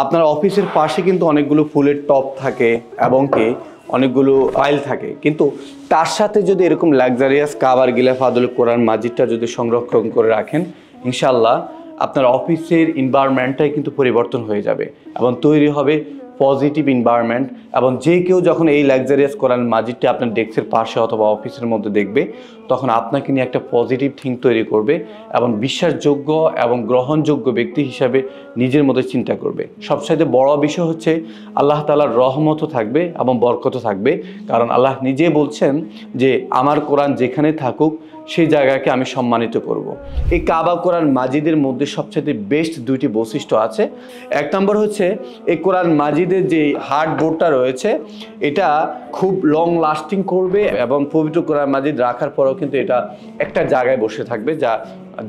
আপনার অফিসের পাশে কিন্তু অনেকগুলো ফুলের টব থাকে এবং কি অনেকগুলো ফাইল থাকে, কিন্তু তার সাথে যদি এরকম লাক্সারিয়াস কাবার গিলাফাদুল কোরআন মাজিদটা যদি সংরক্ষণ করে রাখেন, ইনশাল্লাহ আপনার অফিসের এনভায়রনমেন্টটাই কিন্তু পরিবর্তন হয়ে যাবে এবং তৈরি হবে পজিটিভ এনভায়রনমেন্ট। এবং যে কেউ যখন এই লাক্সারিয়াস কোরআন মাজিদটি আপনার ডেস্কের পাশে অথবা অফিসের মধ্যে দেখবে, তখন আপনাকে নিয়ে একটা পজিটিভ থিঙ্ক তৈরি করবে এবং বিশ্বাসযোগ্য এবং গ্রহণযোগ্য ব্যক্তি হিসাবে নিজের মধ্যে চিন্তা করবে। সবচাইতে বড় বিষয় হচ্ছে আল্লাহ তাআলার রহমতও থাকবে এবং বরকতও থাকবে, কারণ আল্লাহ নিজে বলছেন যে আমার কোরআন যেখানে থাকুক সেই জায়গাকে আমি সম্মানিত করব। এই কাবা কোরআন মাজিদের মধ্যে সবচেয়ে বেস্ট দুইটি বৈশিষ্ট্য আছে। এক নম্বর হচ্ছে এই কোরআন মাজিদের যে হার্ডবোর্ডটা রয়েছে এটা খুব লং লাস্টিং করবে এবং পবিত্র কোরআন মাজিদ রাখার পরেও কিন্তু এটা একটা জায়গায় বসে থাকবে, যা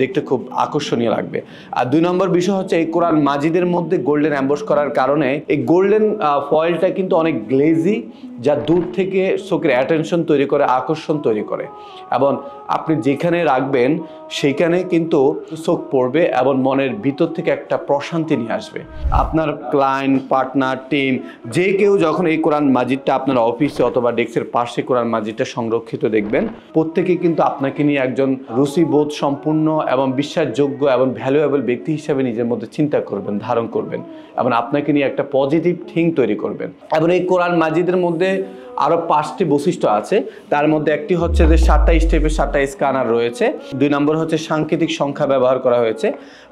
দেখতে খুব আকর্ষণীয় লাগবে। আর দুই নম্বর বিষয় হচ্ছে এই কোরআন মাজিদের মধ্যে গোল্ডেন অ্যাম্বস করার কারণে এই গোল্ডেন ফয়েলটা কিন্তু অনেক গ্লেজি, যা দূর থেকে চোখের অ্যাটেনশন তৈরি করে, আকর্ষণ তৈরি করে এবং আপনি যেখানে রাখবেন সেইখানে কিন্তু চোখ পড়বে এবং মনের ভিতর থেকে একটা প্রশান্তি নিয়ে আসবে। আপনার ক্লায়েন্ট, পার্টনার, টিম যে কেউ যখন এই কোরআন মাজিদটা আপনার অফিসে অথবা ডেস্কের পাশে কোরআন মাজিদটা সংরক্ষিত দেখবেন, প্রত্যেকে কিন্তু আপনাকে নিয়ে একজন রুচিবোধ সম্পূর্ণ এবং বিশ্বাসযোগ্য এবং ভ্যালুয়েবল ব্যক্তি হিসাবে নিজের মধ্যে চিন্তা করবেন, ধারণ করবেন এবং আপনাকে নিয়ে একটা পজিটিভ থিঙ্ক তৈরি করবেন। এবং এই কোরআন মাজিদের মধ্যে আরও 5টি বৈশিষ্ট্য আছে। তার মধ্যে একটি হচ্ছে যে 7টা স্টেপের 7টা স্ক্যানার রয়েছে, 2 নম্বর হচ্ছে সাংকেতিক সংখ্যা ব্যবহার করা হয়েছে,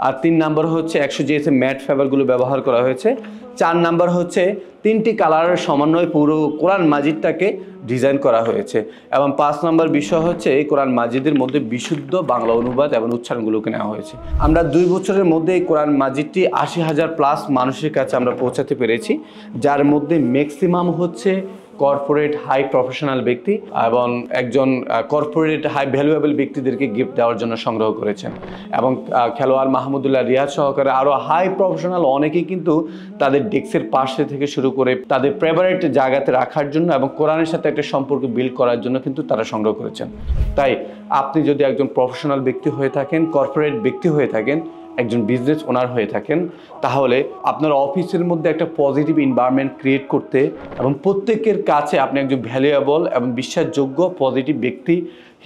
আর 3 নম্বর হচ্ছে 100 GSM ম্যাট ফাইবারগুলো ব্যবহার করা হয়েছে, 4 নম্বর হচ্ছে 3টি কালারের সমন্বয়ে পুরো কোরআন মাজিদটাকে ডিজাইন করা হয়েছে এবং 5 নম্বর বিষয় হচ্ছে এই কোরআন মাজিদের মধ্যে বিশুদ্ধ বাংলা অনুবাদ এবং উচ্চারণগুলোকে নেওয়া হয়েছে। আমরা 2 বছরের মধ্যে এই কোরআন মাজিদটি 80,000+ মানুষের কাছে আমরা পৌঁছাতে পেরেছি, যার মধ্যে ম্যাক্সিমাম হচ্ছে কর্পোরেট হাই প্রফেশনাল ব্যক্তি এবং একজন কর্পোরেট হাই ভ্যালুয়েবল ব্যক্তিদেরকে গিফট দেওয়ার জন্য সংগ্রহ করেছেন। এবং খেলোয়াড় মাহমুদুল্লাহ রিয়াদ সহকারে আরও হাই প্রফেশনাল অনেকেই কিন্তু তাদের ডেস্কের পাশে থেকে শুরু করে তাদের ফেভারিট জায়গাতে রাখার জন্য এবং কোরআনের সাথে একটা সম্পর্ক বিল্ড করার জন্য কিন্তু তারা সংগ্রহ করেছেন। তাই আপনি যদি একজন প্রফেশনাল ব্যক্তি হয়ে থাকেন, কর্পোরেট ব্যক্তি হয়ে থাকেন, একজন বিজনেস ওনার হয়ে থাকেন, তাহলে আপনার অফিসের মধ্যে একটা পজিটিভ এনভায়রনমেন্ট ক্রিয়েট করতে এবং প্রত্যেকের কাছে আপনি একজন ভ্যালুয়েবল এবং বিশ্বাসযোগ্য পজিটিভ ব্যক্তি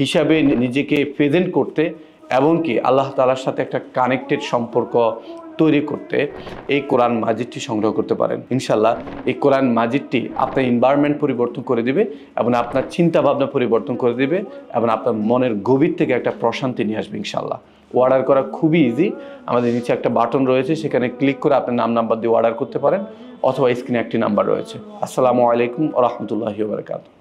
হিসাবে নিজেকে প্রেজেন্ট করতে এবং কি আল্লাহ তাআলার সাথে একটা কানেক্টেড সম্পর্ক তৈরি করতে এই কোরআন মাজিদটি সংগ্রহ করতে পারেন। ইনশাল্লাহ এই কোরআন মাজিদটি আপনার এনভায়রনমেন্ট পরিবর্তন করে দিবে এবং আপনার চিন্তা ভাবনা পরিবর্তন করে দিবে এবং আপনার মনের গভীর থেকে একটা প্রশান্তি নিয়ে আসবে ইনশাল্লাহ। অর্ডার করা খুবই ইজি, আমাদের নিচে একটা বাটন রয়েছে, সেখানে ক্লিক করে আপনার নাম নাম্বার দিয়ে অর্ডার করতে পারেন অথবা স্ক্রিনে একটি নাম্বার রয়েছে। আসসালামু আলাইকুম ওয়া রাহমাতুল্লাহি ওয়া বারাকাতুহু।